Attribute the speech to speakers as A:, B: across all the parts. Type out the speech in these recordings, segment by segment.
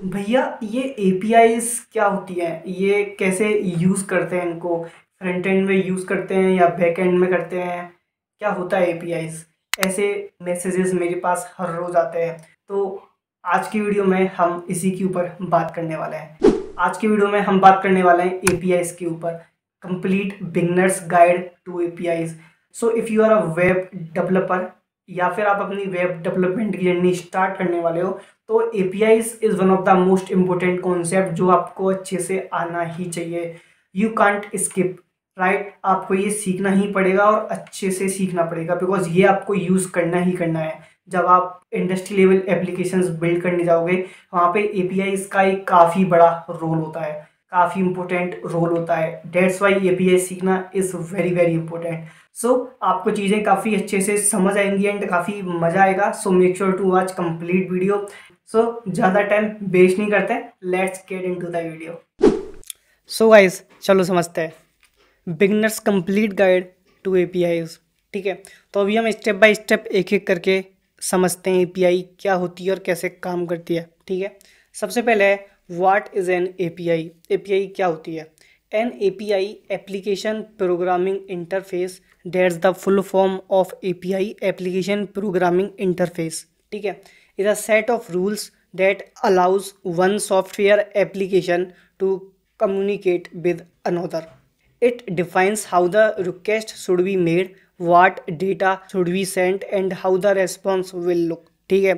A: भैया ये एपीआईज क्या होती है, ये कैसे यूज़ करते हैं, इनको फ्रंट एंड में यूज़ करते हैं या बैक एंड में करते हैं, क्या होता है एपीआईज? ऐसे मैसेजेस मेरे पास हर रोज़ आते हैं। तो आज की वीडियो में हम इसी के ऊपर बात करने वाले हैं। आज की वीडियो में हम बात करने वाले हैं एपीआईज के ऊपर, complete beginners guide to APIs. So if you are a web developer या फिर आप अपनी वेब डेवलपमेंट की जर्नी स्टार्ट करने वाले हो, तो APIs is one of the most important concept जो आपको अच्छे से आना ही चाहिए। You can't skip, right? आपको ये सीखना ही पड़ेगा और अच्छे से सीखना पड़ेगा, बिकॉज ये आपको यूज़ करना ही करना है। जब आप इंडस्ट्री लेवल एप्लीकेशंस बिल्ड करने जाओगे, वहाँ पे एपीआईज का एक काफ़ी बड़ा रोल होता है, काफ़ी इंपॉर्टेंट रोल होता है। डेट्स वाई एपीआई सीखना इज़ वेरी वेरी इंपॉर्टेंट। सो आपको चीज़ें काफ़ी अच्छे से समझ आएंगी एंड काफ़ी मज़ा आएगा। So make sure to watch complete video. So ज़्यादा टाइम वेस्ट नहीं करते, let's get into the video. So guys, चलो समझते हैं beginners complete guide to APIs. ठीक है, तो अभी हम स्टेप बाय स्टेप एक एक करके समझते हैं एपीआई क्या होती है और कैसे काम करती है। ठीक है, सबसे पहले है what is an API. API क्या होती है? N API application programming interface, that's the full form of API, application programming interface. ठीक है, is a set of rules that allows one software application to communicate with another. It defines how the request should be made, what data should be sent and how the response will look. ठीक है,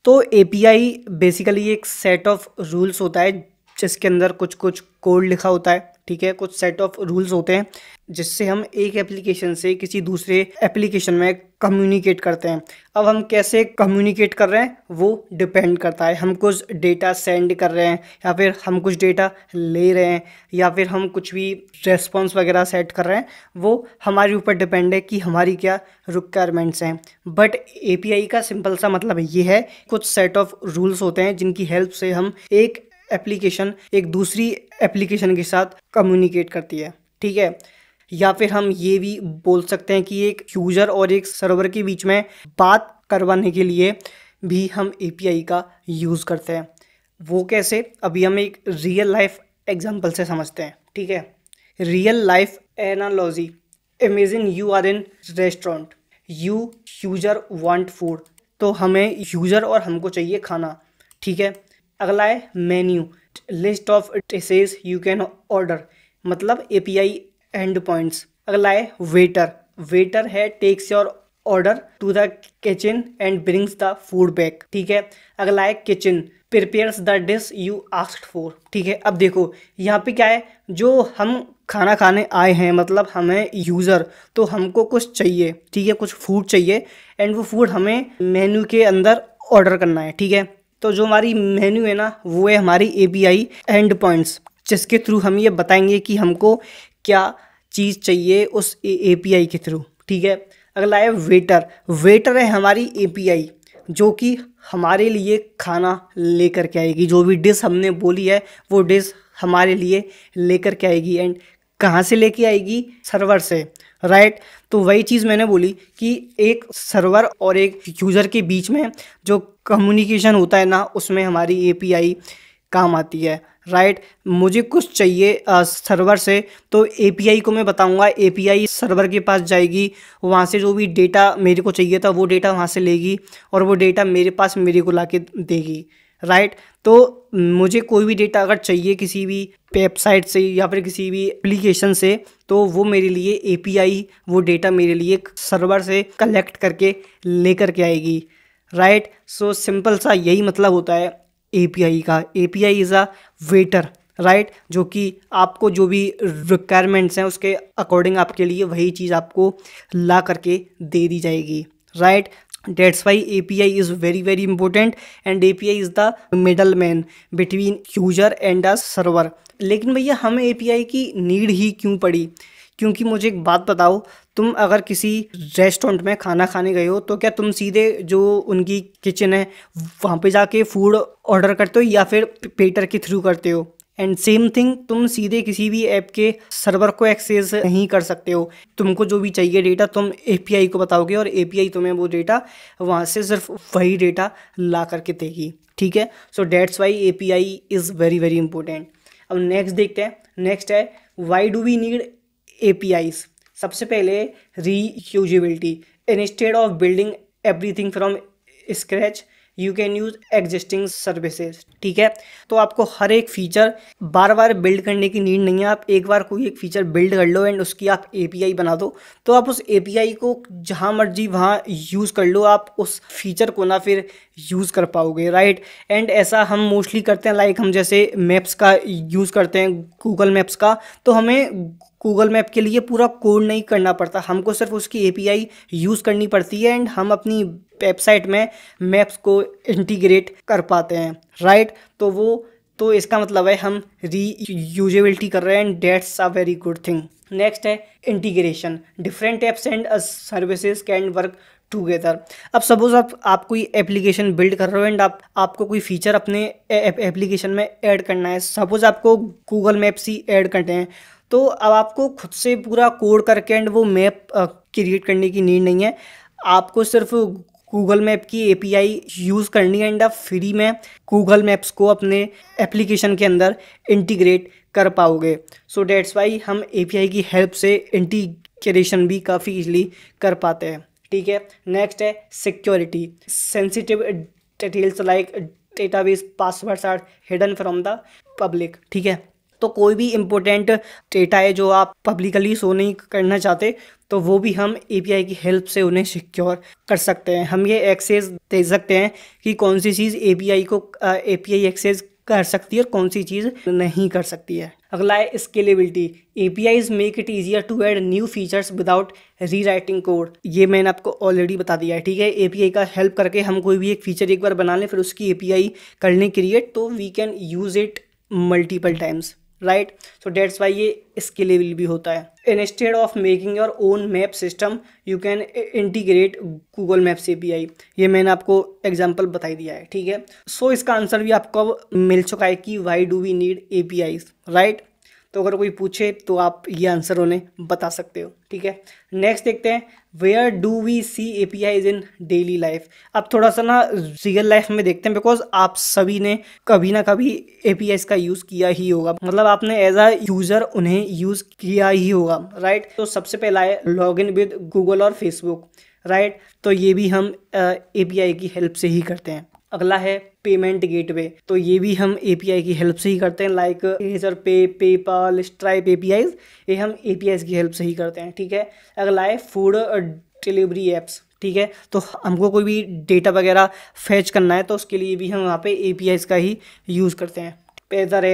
A: तो API basically एक set of rules होता है जिसके अंदर कुछ कुछ कोड लिखा होता है। ठीक है, कुछ सेट ऑफ रूल्स होते हैं जिससे हम एक एप्लीकेशन से किसी दूसरे एप्लीकेशन में कम्युनिकेट करते हैं। अब हम कैसे कम्युनिकेट कर रहे हैं वो डिपेंड करता है। हम कुछ डेटा सेंड कर रहे हैं या फिर हम कुछ डेटा ले रहे हैं या फिर हम कुछ भी रेस्पॉन्स वगैरह सेट कर रहे हैं, वो हमारे ऊपर डिपेंड है कि हमारी क्या रिक्वायरमेंट्स हैं। बट एपीआई का सिंपल सा मतलब ये है, कुछ सेट ऑफ रूल्स होते हैं जिनकी हेल्प से हम एक एप्लीकेशन एक दूसरी एप्लीकेशन के साथ कम्युनिकेट करती है। ठीक है, या फिर हम ये भी बोल सकते हैं कि एक यूज़र और एक सर्वर के बीच में बात करवाने के लिए भी हम एपीआई का यूज़ करते हैं। वो कैसे, अभी हम एक रियल लाइफ एग्जांपल से समझते हैं। ठीक है, real life analogy, imagine you are in restaurant, you user want food. तो हमें यूज़र और हमको चाहिए खाना। ठीक है, अगला है menu, list of dishes you can order, मतलब एपीआई एंड पॉइंट्स। अगला है वेटर, वेटर है takes your order to the kitchen and brings the food back. ठीक है, अगला है kitchen, prepares the dish you asked for. ठीक है, अब देखो यहाँ पे क्या है, जो हम खाना खाने आए हैं मतलब हमें यूज़र, तो हमको कुछ चाहिए। ठीक है, कुछ फूड चाहिए एंड वो फूड हमें मेन्यू के अंदर ऑर्डर करना है। ठीक है, तो जो हमारी मेन्यू है ना, वो है हमारी एपीआई एंड पॉइंट्स, जिसके थ्रू हम ये बताएंगे कि हमको क्या चीज़ चाहिए उस एपीआई के थ्रू। ठीक है, अगला है वेटर, वेटर है हमारी एपीआई जो कि हमारे लिए खाना लेकर के आएगी। जो भी डिश हमने बोली है वो डिश हमारे लिए लेकर के आएगी। एंड कहाँ से लेके आएगी? सर्वर से, राइट? तो वही चीज़ मैंने बोली कि एक सर्वर और एक यूज़र के बीच में जो कम्युनिकेशन होता है ना, उसमें हमारी एपीआई काम आती है, राइट? मुझे कुछ चाहिए सर्वर से, तो एपीआई को मैं बताऊंगा, एपीआई सर्वर के पास जाएगी, वहाँ से जो भी डेटा मेरे को चाहिए था वो डेटा वहाँ से लेगी और वो डेटा मेरे पास मेरे को लाके देगी, राइट? तो मुझे कोई भी डेटा अगर चाहिए किसी भी वेबसाइट से या फिर किसी भी एप्लीकेशन से, तो वो मेरे लिए एपीआई वो डेटा मेरे लिए सर्वर से कलेक्ट करके लेकर के आएगी, राइट? सो सिंपल सा यही मतलब होता है एपीआई का। API is a waiter, right? जो कि आपको जो भी रिक्वायरमेंट्स हैं उसके अकॉर्डिंग आपके लिए वही चीज़ आपको ला करके दे दी जाएगी, right? That's why API is very very important and API is the middleman between user and a server। लेकिन भैया हमें API की नीड ही क्यों पड़ी? क्योंकि मुझे एक बात बताओ, तुम अगर किसी रेस्टोरेंट में खाना खाने गए हो तो क्या तुम सीधे जो उनकी किचन है वहाँ पे जाके फूड ऑर्डर करते हो या फिर पेटर के थ्रू करते हो? एंड सेम थिंग तुम सीधे किसी भी ऐप के सर्वर को एक्सेस नहीं कर सकते हो। तुमको जो भी चाहिए डेटा तुम एपीआई को बताओगे और एपीआई तुम्हें वो डेटा वहाँ से सिर्फ वही डेटा ला करके देगी, ठीक है। So that's why API is very very important. अब नेक्स्ट देखते हैं। नेक्स्ट है why do we need APIs. सबसे पहले reusability. Instead of building everything from scratch you can use existing services, ठीक है। तो आपको हर एक फीचर बार बार बिल्ड करने की नीड नहीं है। आप एक बार कोई एक फीचर बिल्ड कर लो एंड उसकी आप एपीआई बना दो, तो आप उस एपीआई को जहाँ मर्जी वहाँ यूज़ कर लो, आप उस फीचर को ना फिर यूज़ कर पाओगे, राइट। एंड ऐसा हम मोस्टली करते हैं, लाइक हम जैसे मैप्स का यूज़ करते हैं, गूगल मैप्स का, तो हमें गूगल मैप के लिए पूरा कोड नहीं करना पड़ता, हमको सिर्फ उसकी एपीआई यूज़ करनी पड़ती है एंड हम अपनी वेबसाइट में मैप्स को इंटीग्रेट कर पाते हैं, राइट। तो इसका मतलब है हम रीयूजेबिलिटी कर रहे हैं and that's a very good thing. Next है integration. Different apps and services can work together. अब सपोज आप कोई एप्लीकेशन बिल्ड कर रहे हो एंड आपको कोई फीचर अपने एप्लीकेशन में ऐड करना है। सपोज आपको गूगल मैप्स ही ऐड करते हैं, तो अब आपको खुद से पूरा कोड करके एंड वो मैप क्रिएट करने की नीड नहीं है। आपको सिर्फ गूगल मैप की एपीआई यूज़ करनी है एंड आप फ्री में गूगल मैप्स को अपने एप्लीकेशन के अंदर इंटीग्रेट कर पाओगे। सो डेट्स वाई हम एपीआई की हेल्प से इंटीग्रेशन भी काफ़ी इजीली कर पाते हैं, ठीक है। नेक्स्ट है security. Sensitive details like database passwords are hidden from the public, ठीक है। तो कोई भी इम्पोर्टेंट डेटा है जो आप पब्लिकली शो नहीं करना चाहते, तो वो भी हम एपीआई की हेल्प से उन्हें सिक्योर कर सकते हैं। हम ये एक्सेस दे सकते हैं कि कौन सी चीज़ एपीआई एक्सेस कर सकती है और कौन सी चीज़ नहीं कर सकती है। अगला है scalability. APIs make it easier to add new features without rewriting code. ये मैंने आपको ऑलरेडी बता दिया है, ठीक है। एपीआई का हेल्प करके हम कोई भी एक फीचर एक बार बना लें, फिर उसकी एपीआई कर लें क्रिएट, तो we can use it multiple times, right. So that's why ये स्केलेबल भी होता है। Instead of making your own map system you can integrate Google Maps API. ये मैंने आपको एग्जांपल बता दिया है, ठीक है। सो इसका आंसर भी आपको मिल चुका है कि why do we need APIs, right. तो अगर कोई पूछे तो आप ये आंसर उन्हें बता सकते हो, ठीक है। नेक्स्ट देखते हैं where do we see APIs in daily life. अब थोड़ा सा ना रियल लाइफ में देखते हैं, बिकॉज आप सभी ने कभी ना कभी एपीआईज का यूज़ किया ही होगा, मतलब आपने एज अ यूज़र उन्हें यूज़ किया ही होगा, राइट। तो सबसे पहला है लॉग इन विद गूगल और फेसबुक, राइट। तो ये भी हम एपीआई की हेल्प से ही करते हैं। अगला है पेमेंट गेटवे। तो ये भी हम एपीआई की हेल्प से ही करते हैं, लाइक रेजर पे, पेपाल, स्ट्राइप एपीआईज, ये हम एपीआईज की हेल्प से ही करते हैं, ठीक है। अगला है फूड डिलीवरी एप्स, ठीक है। तो हमको कोई भी डेटा वगैरह फैच करना है तो उसके लिए भी हम वहाँ पे एपीआईज का ही यूज़ करते हैं। Weather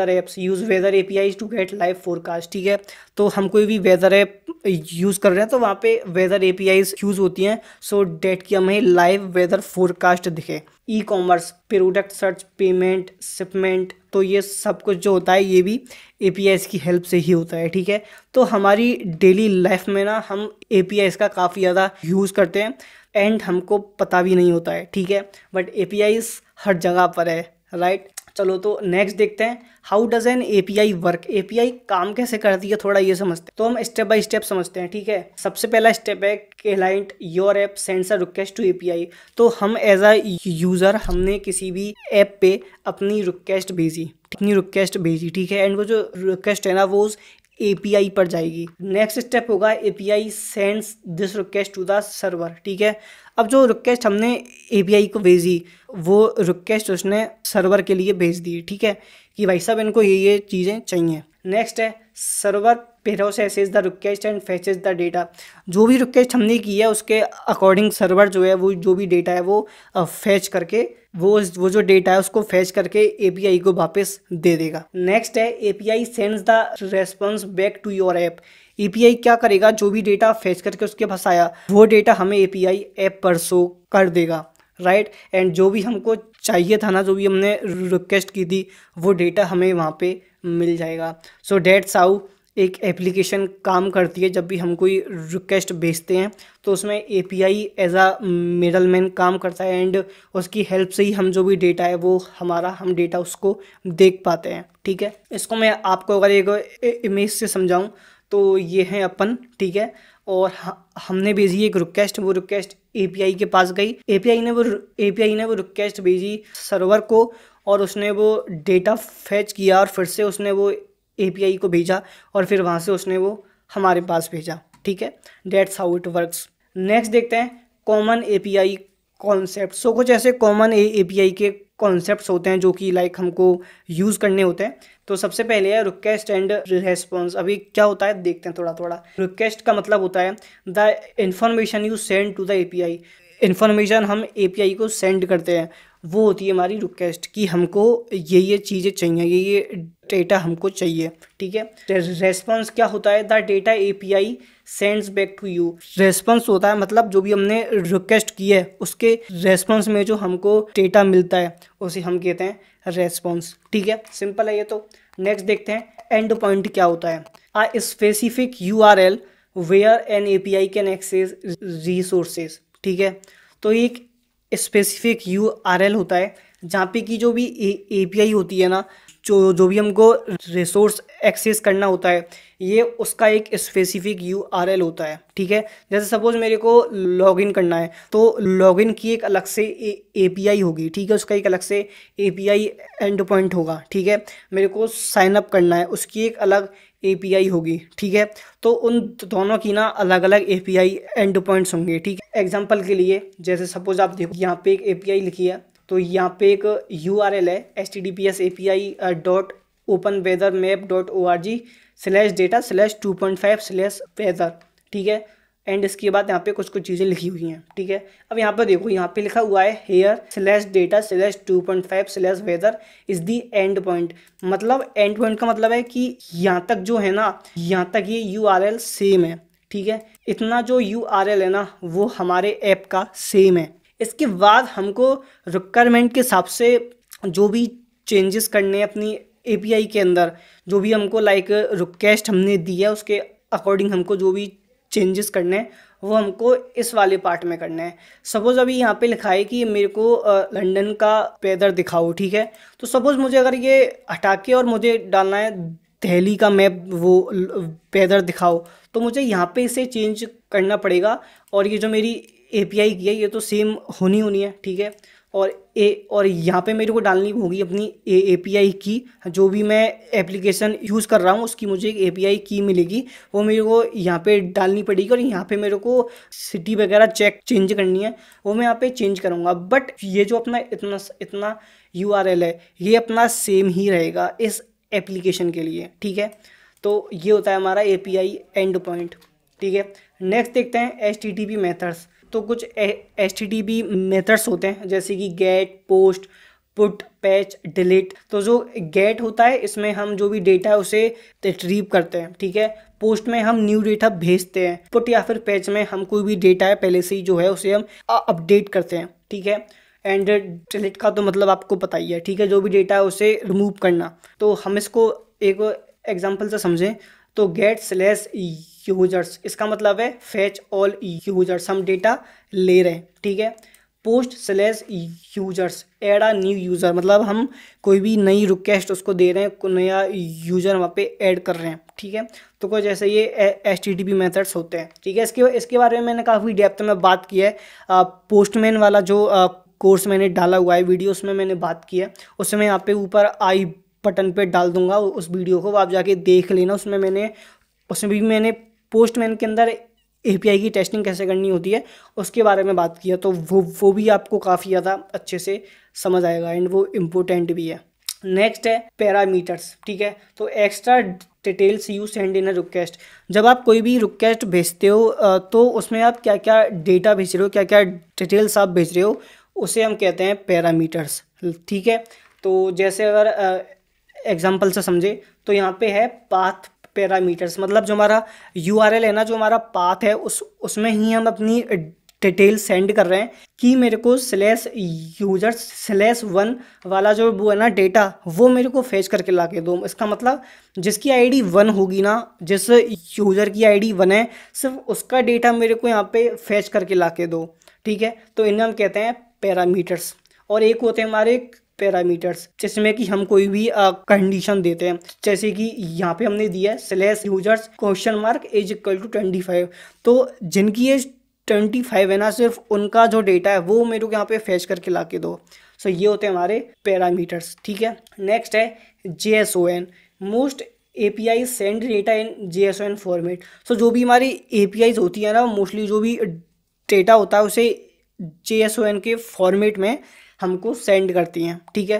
A: apps use weather APIs to get live forecast, ठीक है। तो हम कोई भी वेदर ऐप यूज़ कर रहे हैं तो वहाँ पे वेदर एपीआईज यूज़ होती हैं, सो डेट की हमें लाइव वेदर फोरकास्ट दिखे। E commerce, product search, payment, shipment, तो ये सब कुछ जो होता है ये भी एपीआईज की हेल्प से ही होता है, ठीक है। तो हमारी डेली लाइफ में ना हम एपीआईज का काफ़ी ज़्यादा यूज़ करते हैं एंड हमको पता भी नहीं होता है, ठीक है। बट एपीआईज हर जगह पर है, राइट। चलो तो नेक्स्ट देखते हैं how does N API work. API काम कैसे करती है थोड़ा ये समझते हैं। तो हम स्टेप बाय स्टेप समझते हैं, ठीक है। सबसे पहला स्टेप है client your app sends a request to API. तो हम एज अ यूज़र हमने किसी भी ऐप पे अपनी रिक्वेस्ट भेजी, ठीक है। एंड वो जो रिक्वेस्ट है ना वो उस एपीआई पर जाएगी। नेक्स्ट स्टेप होगा API sends this request to the server, ठीक है। अब जो रिक्वेस्ट हमने एपीआई को भेजी वो रिक्वेस्ट उसने सर्वर के लिए भेज दी, ठीक है, कि भाई साहब इनको ये चीज़ें चाहिए। नेक्स्ट है server processes the request and फेचेस the data. जो भी रिक्वेस्ट हमने की है उसके अकॉर्डिंग सर्वर जो है वो जो भी डेटा है वो फैच करके वो जो डेटा है उसको फैच करके एपीआई को वापस दे देगा। नेक्स्ट है API sends the response back to your app. API क्या करेगा, जो भी डेटा फैच करके उसके पास आया वो डेटा हमें एपीआई ऐप पर शो कर देगा, राइट। एंड जो भी हमको चाहिए था ना, जो भी हमने रिक्वेस्ट की थी वो डेटा हमें वहाँ पे मिल जाएगा। सो डेट्स हाउ एक एप्लीकेशन काम करती है। जब भी हम कोई रिक्वेस्ट भेजते हैं तो उसमें एपीआई एज अ मिडलमैन काम करता है, एंड उसकी हेल्प से ही हम जो भी डेटा है वो हम डेटा उसको देख पाते हैं। ठीक है, इसको मैं आपको अगर एक इमेज से समझाऊं तो ये है अपन। ठीक है, और हमने भेजी एक रिक्वेस्ट, वो रिक्वेस्ट एपीआई के पास गई, एपीआई ने वो रिक्वेस्ट भेजी सर्वर को, और उसने वो डेटा फैच किया और फिर से उसने वो एपीआई को भेजा और फिर वहाँ से उसने वो हमारे पास भेजा। ठीक है, dates how it works. Next देखते हैं कॉमन एपीआई कॉन्सेप्ट। सो कुछ ऐसे कॉमन एपीआई के कॉन्सेप्ट्स होते हैं जो कि हमको यूज़ करने होते हैं। तो सबसे पहले है रिक्वेस्ट एंड रेस्पॉन्स। अभी क्या होता है देखते हैं थोड़ा थोड़ा। रिक्वेस्ट का मतलब होता है the information you send to the API. Information हम एपीआई को सेंड करते हैं, वो होती है हमारी रिक्वेस्ट कि हमको ये चीज़ें चाहिए, ये डेटा हमको चाहिए। ठीक है, रेस्पॉन्स क्या होता है? The data API sends back to you. Response होता है मतलब जो भी हमने रिक्वेस्ट की है उसके रेस्पॉन्स में जो हमको डेटा मिलता है उसे हम कहते हैं रेस्पॉन्स। ठीक है, सिंपल है ये तो। नेक्स्ट देखते हैं एंड पॉइंट क्या होता है। A specific URL where an API can access resources. ठीक है, तो एक स्पेसिफिक यूआरएल होता है जहाँ पे की जो भी एपीआई होती है ना, जो भी हमको रिसोर्स एक्सेस करना होता है, ये उसका एक स्पेसिफिक यूआरएल होता है। ठीक है, जैसे सपोज मेरे को लॉगिन करना है तो लॉगिन की एक अलग से एपीआई होगी। ठीक है, उसका एक अलग से एपीआई एंड पॉइंट होगा। ठीक है, मेरे को साइन अप करना है, उसकी एक अलग एपीआई होगी। ठीक है, तो उन दोनों की ना अलग अलग एपीआई एंड पॉइंट्स होंगे। ठीक है, एग्जांपल के लिए जैसे सपोज आप देखो यहाँ पे एक एपीआई लिखी है, तो यहाँ पे एक यूआरएल है https://openweathermap.org/data/2.5/weather। ठीक है, एंड इसके बाद यहाँ पे कुछ चीज़ें लिखी हुई हैं। ठीक है, अब यहाँ पे देखो, यहाँ पे लिखा हुआ है here/data/2.5/weather is the and point. मतलब एंड पॉइंट का मतलब है कि यहाँ तक जो है ना, यहाँ तक ये यूआरएल सेम है। ठीक है, इतना जो यूआरएल है ना वो हमारे ऐप का सेम है। इसके बाद हमको रिक्वायरमेंट के हिसाब से जो भी चेंजेस करने हैं अपनी एपीआई के अंदर, जो भी हमको रिक्वेस्ट हमने दी है उसके अकॉर्डिंग हमको जो भी चेंजेस करने हैं वो हमको इस वाले पार्ट में करना है। सपोज अभी यहाँ पे लिखा है कि मेरे को लंदन का वेदर दिखाओ। ठीक है, तो सपोज मुझे अगर ये हटा के और मुझे डालना है दिल्ली का मैप, वो वेदर दिखाओ, तो मुझे यहाँ पे इसे चेंज करना पड़ेगा। और ये जो मेरी एपीआई की है ये तो सेम होनी है। ठीक है, और यहाँ पे मेरे को डालनी होगी अपनी एपीआई की। जो भी मैं एप्लीकेशन यूज़ कर रहा हूँ उसकी मुझे एक एपीआई की मिलेगी, वो मेरे को यहाँ पे डालनी पड़ेगी। और यहाँ पे मेरे को सिटी वगैरह चेंज करनी है, वो मैं यहाँ पे चेंज करूँगा। बट ये जो अपना इतना यूआरएल है ये अपना सेम ही रहेगा इस एप्लीकेशन के लिए। ठीक है, तो ये होता है हमारा एपीआई एंड पॉइंट। ठीक है, नेक्स्ट देखते हैं एचटीटीपी मेथड्स। तो कुछ एचटीटीपी मेथड्स होते हैं जैसे कि get, post, put, patch, delete. तो जो गेट होता है इसमें हम जो भी डेटा है उसे रिट्रीव करते हैं। ठीक है, पोस्ट में हम न्यू डेटा भेजते हैं, पुट या फिर पैच में हम कोई भी डेटा है पहले से ही जो है उसे हम अपडेट करते हैं। ठीक है, एंड डिलीट का तो मतलब आपको पता ही है। ठीक है, जो भी डेटा है उसे रिमूव करना। तो हम इसको एक एग्जांपल से समझें तो get/यूजर्स, इसका मतलब है फैच ऑल यूजर्स, हम डेटा ले रहे हैं। ठीक है, post/यूजर्स एड अ न्यू यूज़र, मतलब हम कोई भी नई रिक्वेस्ट उसको दे रहे हैं, कोई नया यूज़र वहाँ पे ऐड कर रहे हैं। ठीक है, तो कुछ जैसे ये एचटीटीपी मेथड्स होते हैं। ठीक है, इसके बारे में मैंने काफ़ी डेप्थ में बात की है। पोस्टमैन वाला जो कोर्स मैंने डाला हुआ है वीडियो, उसमें मैंने बात की है, उसमें यहाँ पे ऊपर आई बटन पे डाल दूंगा उस वीडियो को, आप जाके देख लेना। उसमें भी मैंने पोस्टमैन के अंदर एपीआई की टेस्टिंग कैसे करनी होती है उसके बारे में बात की है, तो वो भी आपको काफ़ी ज़्यादा अच्छे से समझ आएगा, एंड वो इम्पोर्टेंट भी है। नेक्स्ट है पैरामीटर्स। ठीक है, तो extra details you send in a request. जब आप कोई भी रिक्वेस्ट भेजते हो तो उसमें आप क्या क्या डेटा भेज रहे हो, क्या क्या डिटेल्स आप भेज रहे हो, उसे हम कहते हैं पैरामीटर्स। ठीक है, तो जैसे अगर एग्जाम्पल से समझे तो यहाँ पे है पाथ पैरामीटर्स, मतलब जो हमारा यूआरएल है ना, जो हमारा पाथ है उसमें ही हम अपनी डिटेल सेंड कर रहे हैं कि मेरे को स्लैश यूजर्स स्लैश 1 वाला जो वो है ना डेटा, वो मेरे को फेच करके ला के दो। इसका मतलब जिसकी आईडी 1 होगी ना, जिस यूज़र की आईडी 1 है, सिर्फ उसका डेटा मेरे को यहाँ पे फेच करके ला के दो, ठीक है। तो इन्हें हम कहते हैं पैरामीटर्स। और एक होते हैं हमारे पैरामीटर्स जिसमें कि हम कोई भी कंडीशन देते हैं, जैसे कि यहाँ पे हमने दिया है slash users question mark age equal to 25। तो जिनकी एज 25 है ना, सिर्फ उनका जो डेटा है वो मेरे को यहाँ पे फेच करके ला के दो। सो ये होते हैं हमारे पैरामीटर्स, ठीक है। नेक्स्ट है JSON। Most API send data in JSON format. So जो भी हमारी APIs होती है ना, मोस्टली जो भी डेटा होता है उसे JSON के फॉर्मेट में हमको सेंड करती हैं, ठीक है।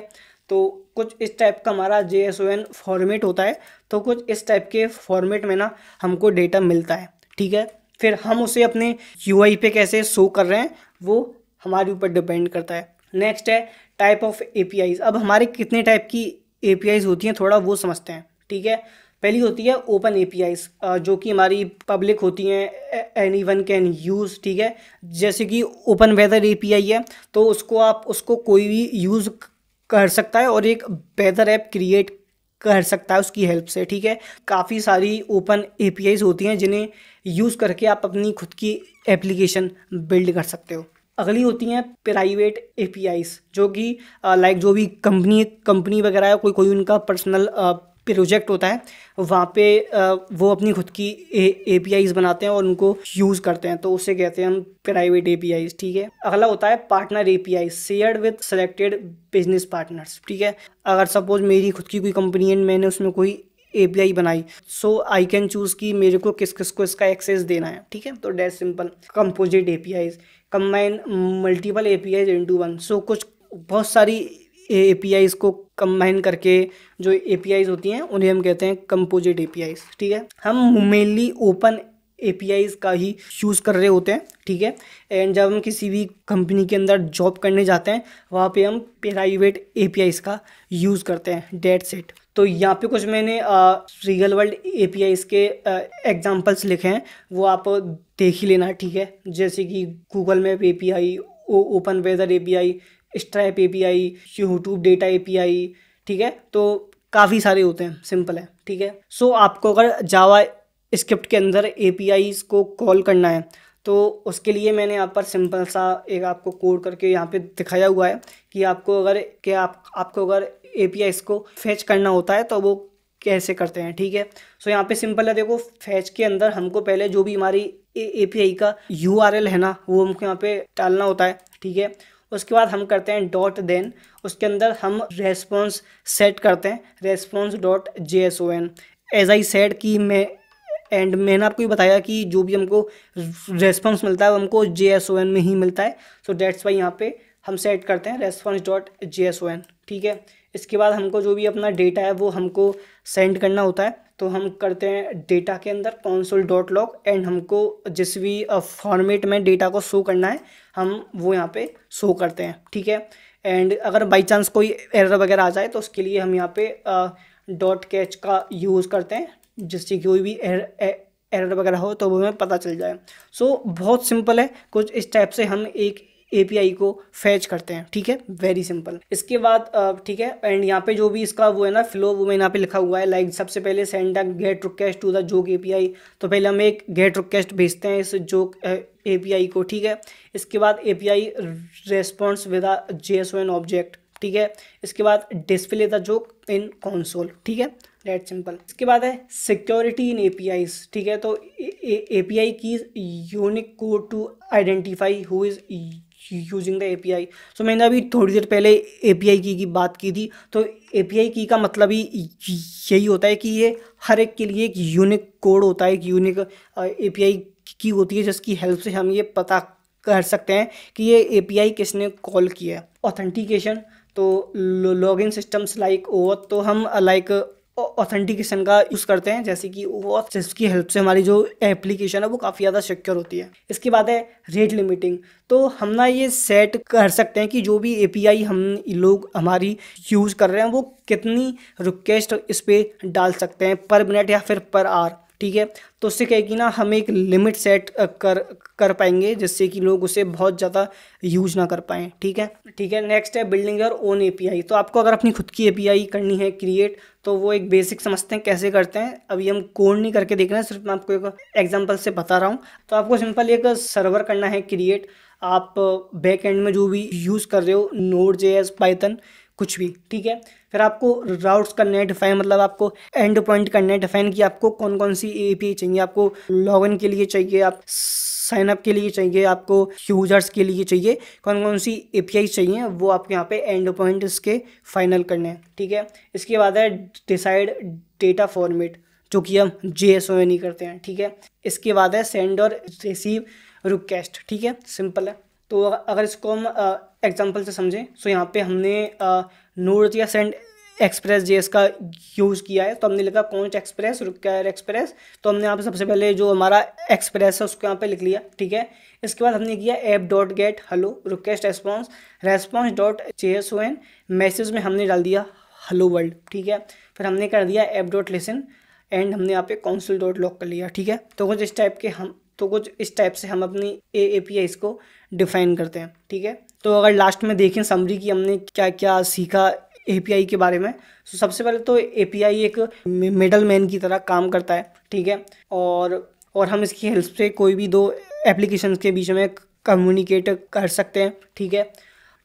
A: तो कुछ इस टाइप का हमारा JSON फॉर्मेट होता है। तो कुछ इस टाइप के फॉर्मेट में ना हमको डेटा मिलता है, ठीक है। फिर हम उसे अपने UI पे कैसे शो कर रहे हैं वो हमारे ऊपर डिपेंड करता है। नेक्स्ट है टाइप ऑफ APIs। अब हमारे कितने टाइप की APIs होती हैं थोड़ा वो समझते हैं, ठीक है। पहली होती है ओपन APIs, जो कि हमारी पब्लिक होती हैं, एनीवन कैन यूज़, ठीक है। जैसे कि ओपन वेदर API है, तो उसको कोई भी यूज़ कर सकता है और एक वेदर ऐप क्रिएट कर सकता है उसकी हेल्प से, ठीक है। काफ़ी सारी ओपन APIs होती हैं जिन्हें यूज़ करके आप अपनी खुद की एप्लीकेशन बिल्ड कर सकते हो। अगली होती हैं प्राइवेट APIs, जो कि लाइक जो भी कंपनी वगैरह है, कोई उनका पर्सनल प्रोजेक्ट होता है, वहाँ पे वो अपनी खुद की APIs बनाते हैं और उनको यूज़ करते हैं, तो उसे कहते हैं हम प्राइवेट APIs, ठीक है। अगला होता है partner APIs shared with selected business partners, ठीक है। अगर सपोज मेरी खुद की कोई कंपनी है, मैंने उसमें कोई API बनाई, सो आई कैन चूज़ कि मेरे को किस किस को इसका एक्सेस देना है, ठीक है। तो that simple. Composite APIs combine multiple APIs into one. So कुछ बहुत सारी APIs को कंबाइन करके जो APIs होती हैं उन्हें हम कहते हैं कंपोजिट APIs, ठीक है। हम मेनली ओपन APIs का ही यूज़ कर रहे होते हैं, ठीक है। एंड जब हम किसी भी कंपनी के अंदर जॉब करने जाते हैं, वहाँ पे हम प्राइवेट APIs का यूज़ करते हैं, डेट्स इट। तो यहाँ पे कुछ मैंने रियल वर्ल्ड APIs के एग्जांपल्स लिखे हैं, वो आप देख ही लेना, ठीक है। जैसे कि Google map API, open weather API, Stripe API, YouTube data API, ठीक है। तो काफ़ी सारे होते हैं, सिंपल है, ठीक है। सो आपको अगर जावा स्क्रिप्ट के अंदर APIs को कॉल करना है, तो उसके लिए मैंने यहाँ पर सिंपल सा एक आपको कोड करके यहाँ पे दिखाया हुआ है कि आपको अगर APIs को फेच करना होता है तो वो कैसे करते हैं, ठीक है। सो यहाँ पे सिंपल है, देखो फेच के अंदर हमको पहले जो भी हमारी API का URL है ना, वो हमको यहाँ पे डालना होता है, ठीक है। उसके बाद हम करते हैं डॉट, देन उसके अंदर हम रेस्पॉन्स सेट करते हैं, response.json। एज आई सेड कि मैंने आपको ये बताया कि जो भी हमको रेस्पॉन्स मिलता है वो हमको JSON में ही मिलता है। सो डेट्स वाई यहाँ पे हम सेट करते हैं response.json, ठीक है। इसके बाद हमको जो भी अपना डेटा है वो हमको सेंड करना होता है, तो हम करते हैं डेटा के अंदर console.log एंड हमको जिस भी फॉर्मेट में डेटा को शो करना है हम वो यहाँ पे शो करते हैं, ठीक है। एंड अगर बाई चांस कोई एरर वगैरह आ जाए तो उसके लिए हम यहाँ पे डॉट कैच का यूज़ करते हैं, जिससे कोई भी एरर वगैरह हो तो वो हमें पता चल जाए। सो बहुत सिंपल है, कुछ इस टाइप से हम एक API को फैच करते हैं, ठीक है, वेरी सिंपल। इसके बाद ठीक है, एंड यहाँ पे जो भी इसका वो है ना फ्लो, वो मैंने यहाँ पे लिखा हुआ है। लाइक सबसे पहले send a get request to the joke API, तो पहले हम एक गेट रिक्वेस्ट भेजते हैं इस जोक API को, ठीक है। इसके बाद API response with a JSON object, ठीक है। इसके बाद display the joke in console, ठीक है, डेट सिंपल। इसके बाद है सिक्योरिटी इन APIs, ठीक है। तो API key unique code to identify who is using the API। So मैंने अभी थोड़ी देर पहले API की बात की थी, तो API की का मतलब ही यही होता है कि ये हर एक के लिए एक यूनिक कोड होता है, एक यूनिक API की होती है, जिसकी हेल्प से हम ये पता कर सकते हैं कि ये API किसने कॉल किया है। ऑथेंटिकेशन, तो लॉगिन सिस्टम्स लाइक OAuth, तो हम लाइक ऑथेंटिकेशन का यूज़ करते हैं, जैसे कि OAuth, जिसकी हेल्प से हमारी जो एप्लीकेशन है वो काफ़ी ज़्यादा सिक्योर होती है। इसके बाद है रेट लिमिटिंग, तो हम ना ये सेट कर सकते हैं कि जो भी API हम लोग हमारी यूज़ कर रहे हैं वो कितनी रिक्वेस्ट इस पर डाल सकते हैं पर मिनट या फिर पर आवर, ठीक है। तो उससे क्या है कि ना हम एक लिमिट सेट कर पाएंगे, जिससे कि लोग उसे बहुत ज़्यादा यूज ना कर पाएँ, ठीक है। ठीक है, नेक्स्ट है बिल्डिंग योर ओन एपीआई। तो आपको अगर अपनी खुद की एपीआई करनी है क्रिएट, तो वो एक बेसिक समझते हैं कैसे करते हैं। अभी हम कोड नहीं करके देख रहे हैं, सिर्फ मैं आपको एक एग्जांपल से बता रहा हूँ। तो आपको सिंपल एक सर्वर करना है क्रिएट। आप बैक एंड में जो भी यूज़ कर रहे हो, Node.js, पाइथन, कुछ भी, ठीक है। फिर आपको राउट्स करने हैं डिफाइन, मतलब आपको एंड पॉइंट करने हैं डिफाइन कि आपको कौन कौन सी एपीआई चाहिए। आपको लॉगिन के लिए चाहिए, आप साइन अप के लिए चाहिए, आपको यूजर्स के लिए चाहिए, कौन कौन सी एपीआई चाहिए, वो आपके यहाँ पे एंड पॉइंट इसके फाइनल करने हैं, ठीक है। इसके बाद है डिसाइड डेटा फॉर्मेट, जो कि हम JSON ही करते हैं, ठीक है। इसके बाद है सेंड और रिसीव रिक्वेस्ट, ठीक है, सिंपल है। तो अगर इसको हम एग्जांपल से समझें, तो यहाँ पे हमने नोड या सेंड एक्सप्रेस JS का यूज़ किया है। तो हमने लिखा कॉन्स्ट एक्सप्रेस रिक्वायर एक्सप्रेस, तो हमने यहाँ पे सबसे पहले जो हमारा एक्सप्रेस है उसको यहाँ पे लिख लिया, ठीक है। इसके बाद हमने किया app dot gate hello request response dot JSON, message में हमने डाल दिया हेलो वर्ल्ड, ठीक है। फिर हमने कर दिया ऐप डॉट लिसन एंड हमने यहाँ पे कॉन्सोल डॉट लॉग कर लिया, ठीक है। तो कुछ इस टाइप से हम अपनी APIs को डिफाइन करते हैं, ठीक है। तो अगर लास्ट में देखें समरी की हमने क्या क्या सीखा API के बारे में, तो सबसे पहले तो API एक मिडल मैन की तरह काम करता है, ठीक है। और हम इसकी हेल्प से कोई भी दो एप्लीकेशन के बीच में कम्युनिकेट कर सकते हैं, ठीक है।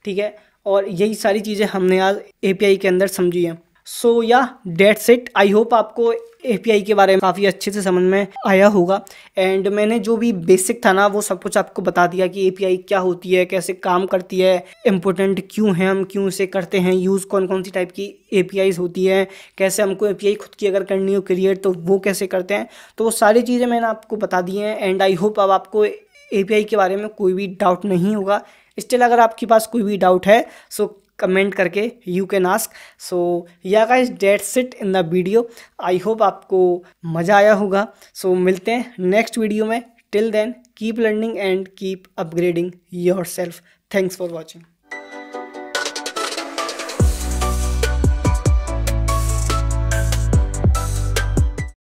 A: ठीक है, और यही सारी चीज़ें हमने आज API के अंदर समझी हैं। सो या डेट्स इट। आई होप आपको API के बारे में काफ़ी अच्छे से समझ में आया होगा। एंड मैंने जो भी बेसिक था ना वो सब कुछ आपको बता दिया कि API क्या होती है, कैसे काम करती है, इम्पोर्टेंट क्यों है, हम क्यों इसे करते हैं यूज़, कौन कौन सी टाइप की APIs होती है, कैसे हमको API खुद की अगर करनी हो क्रिएट तो वो कैसे करते हैं। तो वो सारी चीज़ें मैंने आपको बता दी हैं। एंड आई होप अब आपको API के बारे में कोई भी डाउट नहीं होगा। स्टिल अगर आपके पास कोई भी डाउट है सो कमेंट करके you can ask. So yeah guys that's it in the video. I hope आपको मज़ा आया होगा। सो मिलते हैं नेक्स्ट वीडियो में। Till then keep learning and keep upgrading yourself. Thanks for watching.